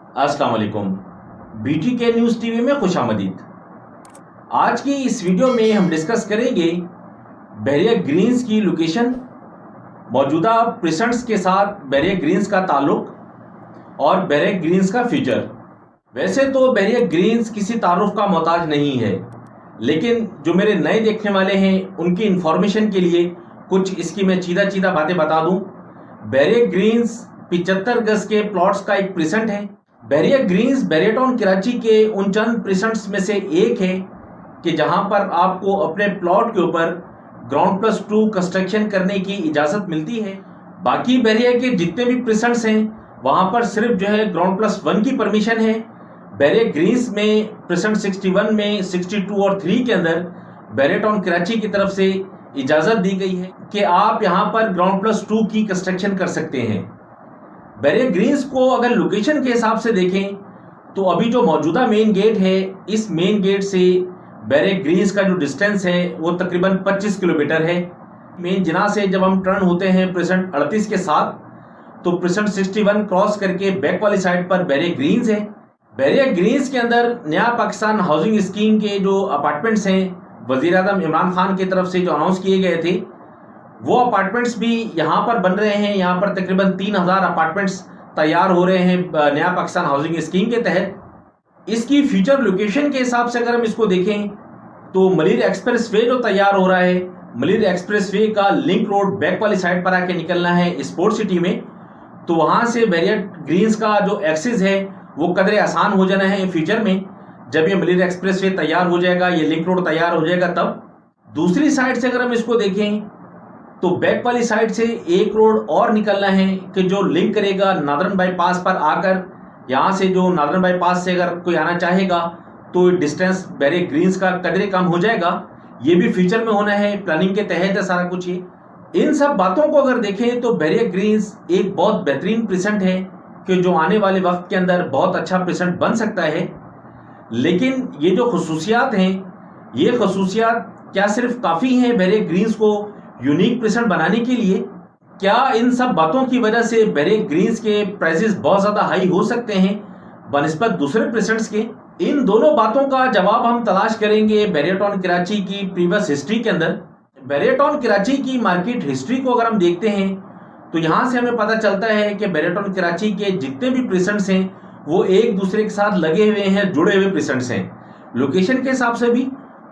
अस्सलाम वालेकुम। BTK news TV में खुशामदीद। आज की इस वीडियो में हम डिस्कस करेंगे बहरिया ग्रीन्स की लोकेशन, मौजूदा प्रेसेंट्स के साथ बहरिया ग्रीन्स का ताल्लुक और बहरिया ग्रीन्स का फ्यूचर। वैसे तो बहरिया ग्रीन्स किसी तारुफ का मोहताज नहीं है, लेकिन जो मेरे नए देखने वाले हैं उनकी इंफॉर्मेशन के लिए कुछ इसकी मैं चीदा बातें बता दूं। बहरिया ग्रीन्स 75 गज के प्लॉट्स का एक प्रेसेंट है। बहरिया ग्रीन्स बहरिया टाउन कराची के उन चंद प्रेसेंट्स में से एक है कि जहां पर आपको अपने प्लॉट के ऊपर ग्राउंड+2 कंस्ट्रक्शन करने की इजाज़त मिलती है। बाकी बहरिया के जितने भी प्रेसेंट्स हैं वहां पर सिर्फ जो है ग्राउंड+1 की परमिशन है। बहरिया ग्रीन्स में प्रेसेंट 61 में 62 और 3 के अंदर बहरिया टाउन कराची की तरफ से इजाज़त दी गई है कि आप यहां पर ग्राउंड+2 की कंस्ट्रक्शन कर सकते हैं। बहरिया ग्रीन्स को अगर लोकेशन के हिसाब से देखें तो अभी जो मौजूदा मेन गेट है, इस मेन गेट से बहरिया ग्रीन्स का जो डिस्टेंस है वो तकरीबन 25 किलोमीटर है। मेन जिना से जब हम टर्न होते हैं प्रेसेंट 38 के साथ, तो प्रेसेंट 61 क्रॉस करके बैक वाली साइड पर बहरिया ग्रीन्स है। बहरिया ग्रीन्स के अंदर नया पाकिस्तान हाउसिंग स्कीम के जो अपार्टमेंट्स हैं वज़ीर आज़म इमरान खान की तरफ से जो अनाउंस किए गए थे, वो अपार्टमेंट्स भी यहाँ पर बन रहे हैं। यहाँ पर तकरीबन 3000 अपार्टमेंट्स तैयार हो रहे हैं नया पाकिस्तान हाउसिंग स्कीम के तहत। इसकी फ्यूचर लोकेशन के हिसाब से अगर हम इसको देखें तो मलिर एक्सप्रेस वे जो तैयार हो रहा है, मलिर एक्सप्रेस वे का लिंक रोड बैक वाली साइड पर आके निकलना है स्पोर्ट सिटी में, तो वहाँ से बहरिया ग्रीन्स का जो एक्सेस है वो कदरे आसान हो जाना है फ्यूचर में। जब ये मलिर एक्सप्रेस वे तैयार हो जाएगा, ये लिंक रोड तैयार हो जाएगा, तब दूसरी साइड से अगर हम इसको देखें तो बैक वाली साइड से एक रोड और निकलना है कि जो लिंक करेगा नादरन बाईपास पर आकर। यहाँ से जो नादरन बाईपास से अगर कोई आना चाहेगा तो डिस्टेंस बहरिया ग्रीन्स का कदरे कम हो जाएगा। ये भी फ्यूचर में होना है, प्लानिंग के तहत है सारा कुछ ये। इन सब बातों को अगर देखें तो बहरिया ग्रीन्स एक बहुत बेहतरीन प्रेसेंट है कि जो आने वाले वक्त के अंदर बहुत अच्छा प्रेसेंट बन सकता है। लेकिन ये जो खसूसियात हैं, ये खसूसियात क्या सिर्फ काफ़ी हैं बहरिया ग्रीन्स को यूनिक प्रेसेंट बनाने के लिए? क्या इन सब बातों की वजह से बहरिया ग्रीन्स के प्राइसेस बहुत ज़्यादा हाई हो सकते हैं बनिस्बत दूसरे प्रेसेंट्स के? इन दोनों बातों का जवाब हम तलाश करेंगे बहरिया टाउन कराची की प्रीवियस हिस्ट्री के अंदर। बहरिया टाउन कराची की मार्केट हिस्ट्री को अगर हम देखते हैं तो यहाँ से हमें पता चलता है कि बहरिया टाउन कराची के जितने भी प्रेसेंट्स हैं वो एक दूसरे के साथ लगे हुए हैं, जुड़े हुए प्रेसेंट्स हैं, लोकेशन के हिसाब से भी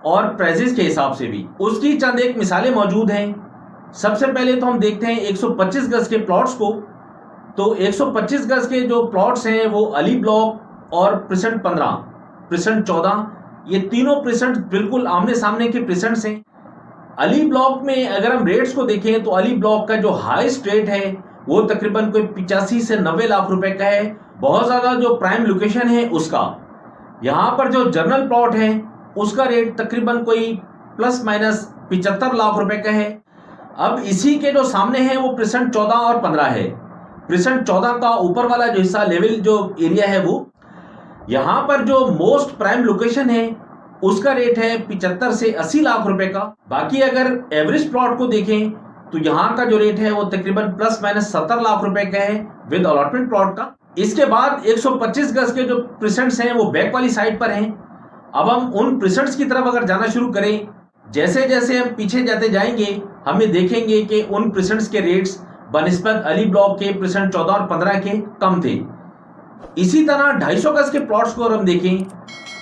और प्राइजेस के हिसाब से भी। उसकी चंद एक मिसालें मौजूद हैं। सबसे पहले तो हम देखते हैं 125 गज के प्लॉट्स को। तो 125 गज के जो प्लॉट्स हैं वो अली ब्लॉक और प्रेसेंट 15, प्रेसेंट 14, ये तीनों प्रेसेंट बिल्कुल आमने सामने के प्रेसेंट्स हैं। अली ब्लॉक में अगर हम रेट्स को देखें तो अली ब्लॉक का जो हाईएस्ट रेट है वो तकरीबन कोई 85 से 90 लाख रुपए का है। बहुत ज़्यादा जो प्राइम लोकेशन है उसका। यहाँ पर जो जर्नल प्लॉट है उसका रेट तकरीबन कोई प्लस माइनस 75 लाख रुपए का है। अब इसी के जो सामने है वो प्रेसेंट 14 और 15 है। प्रेसेंट 14 का ऊपर वाला जो हिस्सा लेवल जो एरिया है वो, यहाँ पर जो मोस्ट प्राइम लोकेशन है उसका रेट है 75 से 80 लाख रुपए का। बाकी अगर एवरेज प्लॉट को देखें तो यहाँ का जो रेट है वो तकरीबन प्लस माइनस 70 लाख रुपए का है विद अलॉटमेंट प्लॉट का। इसके बाद 125 गज के जो प्रेसेंट्स हैं वो बैक वाली साइड पर हैं। अब हम उन प्रेसेंट्स की तरफ अगर जाना शुरू करें, जैसे जैसे हम पीछे जाते जाएंगे हमें देखेंगे कि उन प्रेसेंट्स के रेट्स बनिस्बत अली ब्लॉक के प्रेसेंट 14 और 15 के कम थे। इसी तरह 250 गज के प्लॉट्स को अगर हम देखें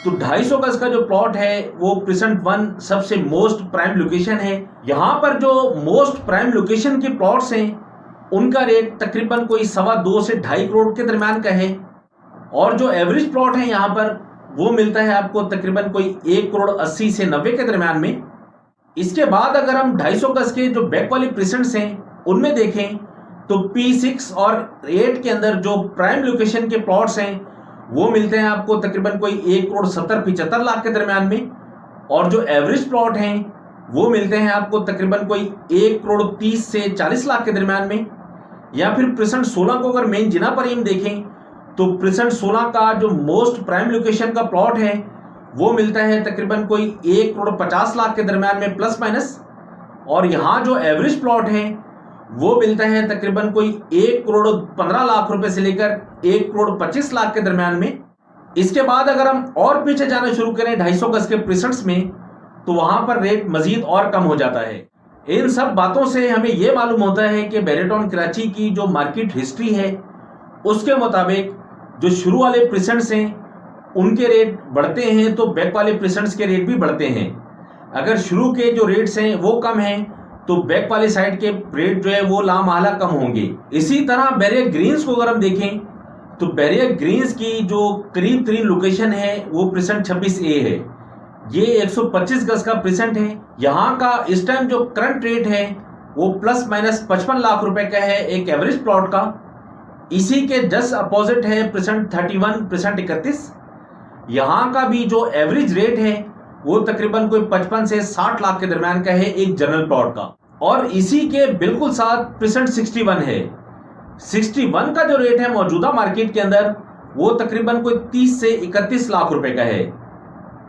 तो 250 गज का जो प्लॉट है वो प्रेसेंट 1 सबसे मोस्ट प्राइम लोकेशन है। यहाँ पर जो मोस्ट प्राइम लोकेशन के प्लॉट्स हैं उनका रेट तकरीबन कोई 2.25 से 2.5 करोड़ के दरमियान का है। और जो एवरेज प्लॉट है यहाँ पर वो मिलता है आपको तकरीबन कोई 1 करोड़ 80 से 90 के दरमियान में। इसके बाद अगर हम 250 गज के जो बैक वाली प्रेसेंट्स हैं उनमें देखें तो P6 और 8 के अंदर जो प्राइम लोकेशन के प्लॉट्स हैं वो मिलते हैं आपको तकरीबन कोई 1 करोड़ 70-75 लाख के दरमियान में। और जो एवरेज प्लॉट हैं वो मिलते हैं आपको तकरीबन कोई 1 करोड़ 30 से 40 लाख के दरमियान में। या फिर प्रेसेंट 16 को अगर मेन जिना पर हम देखें तो प्रेसेंट 16 का जो मोस्ट प्राइम लोकेशन का प्लॉट है वो मिलता है तकरीबन कोई 1 करोड़ 50 लाख के दरमियान में प्लस माइनस। और यहाँ जो एवरेज प्लॉट है वो मिलता है तकरीबन कोई 1,15,00,000 रुपए से लेकर 1,25,00,000 के दरमियान में। इसके बाद अगर हम और पीछे जाना शुरू करें 250 गज के प्रीसेट्स में, तो वहां पर रेट मजीद और कम हो जाता है। इन सब बातों से हमें यह मालूम होता है कि बेरेटॉन कराची की जो मार्केट हिस्ट्री है उसके मुताबिक जो शुरू वाले प्रीसेंट्स हैं उनके रेट बढ़ते हैं तो बैक वाले प्रीसेंट्स के रेट भी बढ़ते हैं। अगर शुरू के जो रेट्स हैं वो कम हैं तो बैक वाली साइड के रेट जो है वो लामहला कम होंगे। इसी तरह बैरियर ग्रीन्स को अगर हम देखें तो बैरियर ग्रीन्स की जो करीब तरीन लोकेशन है वो प्रीसेंट 26A है। ये 125 गज का प्रीसेंट है। यहाँ का इस टाइम जो करंट रेट है वो प्लस माइनस 55 लाख रुपए का है एक एवरेज प्लॉट का। इसी के जस्ट अपोजिट है प्रीसेंट 31, प्रीसेंट 31। यहाँ का भी जो एवरेज रेट है वो तकरीबन कोई 55 से 60 लाख के दरमियान का है एक जनरल प्लॉट का। और इसी के बिल्कुल साथ प्रीसेंट 61 है। 61 का जो रेट है मौजूदा मार्केट के अंदर वो तकरीबन कोई 30 से 31 लाख रुपए का है।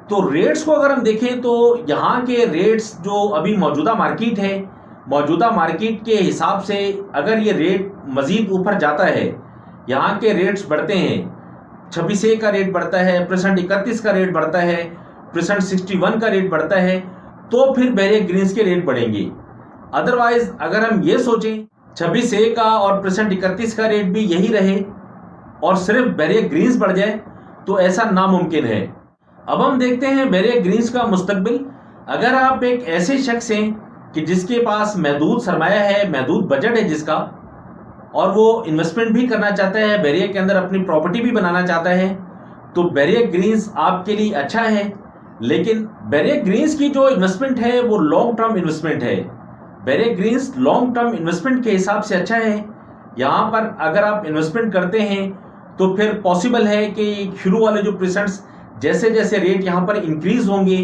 तो रेट्स को अगर हम देखें तो यहाँ के रेट्स जो अभी मौजूदा मार्केट है, मौजूदा मार्केट के हिसाब से अगर ये रेट मजीद ऊपर जाता है, यहाँ के रेट्स बढ़ते हैं, 26A का रेट बढ़ता है, प्रीसेंट 31 का रेट बढ़ता है, प्रीसेंट 61 का रेट बढ़ता है, तो फिर बैरियर ग्रीन्स के रेट बढ़ेंगे। अदरवाइज अगर हम ये सोचें 26A का और प्रीसेंट 31 का रेट भी यही रहे और सिर्फ बैरियर ग्रीन्स बढ़ जाए तो ऐसा नामुमकिन है। अब हम देखते हैं बैरियर ग्रीन्स का मुस्तकबिल। अगर आप एक ऐसे शख्स हैं कि जिसके पास महदूद सरमाया है, महदूद बजट है जिसका, और वो इन्वेस्टमेंट भी करना चाहता है, बैरियर के अंदर अपनी प्रॉपर्टी भी बनाना चाहता है, तो बैरियर ग्रीन्स आपके लिए अच्छा है। लेकिन बैरियर ग्रीन्स की जो इन्वेस्टमेंट है वो लॉन्ग टर्म इन्वेस्टमेंट है। Barrier Green's long term investment के हिसाब से अच्छा है। यहाँ पर अगर आप इन्वेस्टमेंट करते हैं तो फिर पॉसिबल है कि शुरू वाले जो प्रीसेंट्स जैसे जैसे रेट यहाँ पर इंक्रीज होंगे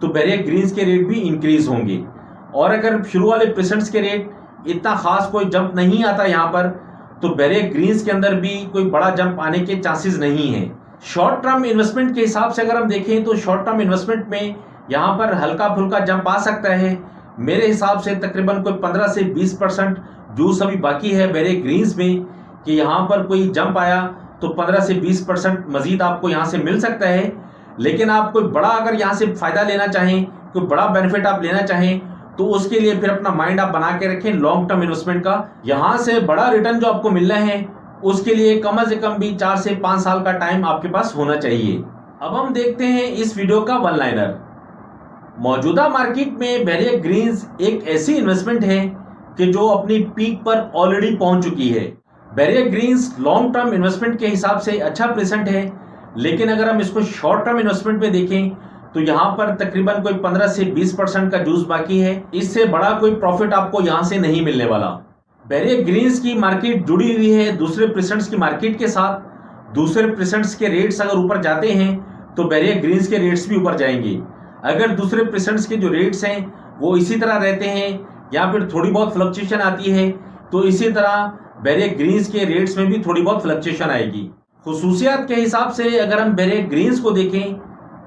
तो बैरियर ग्रीन्स के रेट भी इंक्रीज होंगे। और अगर शुरू वाले प्रीसेंट्स के रेट इतना खास कोई जंप नहीं आता यहाँ पर, तो बैरियर ग्रीन्स के अंदर भी कोई बड़ा जंप आने के चांसेस नहीं है। शॉर्ट टर्म इन्वेस्टमेंट के हिसाब से अगर हम देखें तो शॉर्ट टर्म इन्वेस्टमेंट में यहाँ पर हल्का फुल्का जंप आ सकता है। मेरे हिसाब से तकरीबन कोई 15 से 20% जूस अभी बाकी है बैरियर ग्रीन्स में कि यहाँ पर कोई जंप आया तो 15 से 20% मजीद आपको यहाँ से मिल सकता है। लेकिन आप कोई बड़ा अगर यहाँ से फ़ायदा लेना चाहें, कोई बड़ा बेनिफिट आप लेना चाहें, तो उसके लिए फिर अपना माइंड आप बना के रखें लॉन्ग टर्म इन्वेस्टमेंट का। यहाँ से बड़ा रिटर्न जो आपको मिलना है उसके लिए कम से कम भी 4 से 5 साल का टाइम आपके पास होना चाहिए। अब हम देखते हैं इस वीडियो का वन लाइनर। मौजूदा मार्केट में बैरियर ग्रीन्स एक ऐसी इन्वेस्टमेंट है कि जो अपनी पीक पर ऑलरेडी पहुंच चुकी है। Barrier Green's long term investment के हिसाब से अच्छा प्रेजेंट है, लेकिन अगर हम इसको शॉर्ट टर्म इन्वेस्टमेंट में देखें तो यहाँ पर तकरीबन कोई 15 से 20% का जूस बाकी है। इससे बड़ा कोई प्रॉफिट आपको यहाँ से नहीं मिलने वाला। बैरियर ग्रीन्स की मार्केट जुड़ी हुई है दूसरे प्रेजेंट्स की मार्केट के साथ। दूसरे प्रेजेंट्स के रेट्स अगर ऊपर जाते हैं तो बैरियर ग्रीन्स के रेट्स भी ऊपर जाएंगे। अगर दूसरे प्रेजेंट्स के जो रेट्स हैं वो इसी तरह रहते हैं या फिर थोड़ी बहुत फ्लक्चुएशन आती है, तो इसी तरह बैरियर ग्रीन्स के रेट्स में भी थोड़ी बहुत फ्लक्चुएशन आएगी। खुसूसियात के हिसाब से अगर हम बैरियर ग्रीन्स को देखें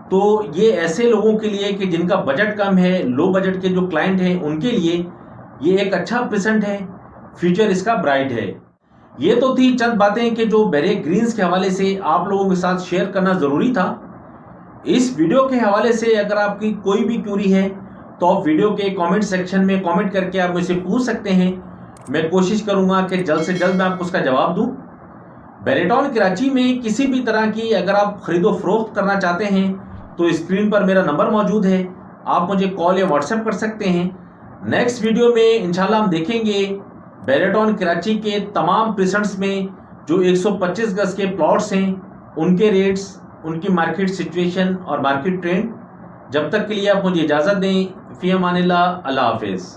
तो ये ऐसे लोगों के लिए कि जिनका बजट कम है, लो बजट के जो क्लाइंट हैं उनके लिए ये एक अच्छा प्रेजेंट है, फ्यूचर इसका ब्राइट है। ये तो थी चंद बातें कि जो बैरियर ग्रीन्स के हवाले से आप लोगों के साथ शेयर करना ज़रूरी था। इस वीडियो के हवाले से अगर आपकी कोई भी क्यूरी है तो आप वीडियो के कमेंट सेक्शन में कमेंट करके आप मुझसे पूछ सकते हैं। मैं कोशिश करूंगा कि जल्द से जल्द मैं आपको उसका जवाब दूं। बेरेटॉन कराची में किसी भी तरह की अगर आप खरीदो फरोख्त करना चाहते हैं तो स्क्रीन पर मेरा नंबर मौजूद है, आप मुझे कॉल या व्हाट्सएप कर सकते हैं। नेक्स्ट वीडियो में इंशाल्लाह हम देखेंगे बेरेटॉन कराची के तमाम प्रेजेंट्स में जो 125 गज के प्लॉट्स हैं उनके रेट्स, उनकी मार्केट सिचुएशन और मार्केट ट्रेंड। जब तक के लिए आप मुझे इजाज़त दें। फ़ी अमानिल्लाह, अल्लाह हाफ़िज़।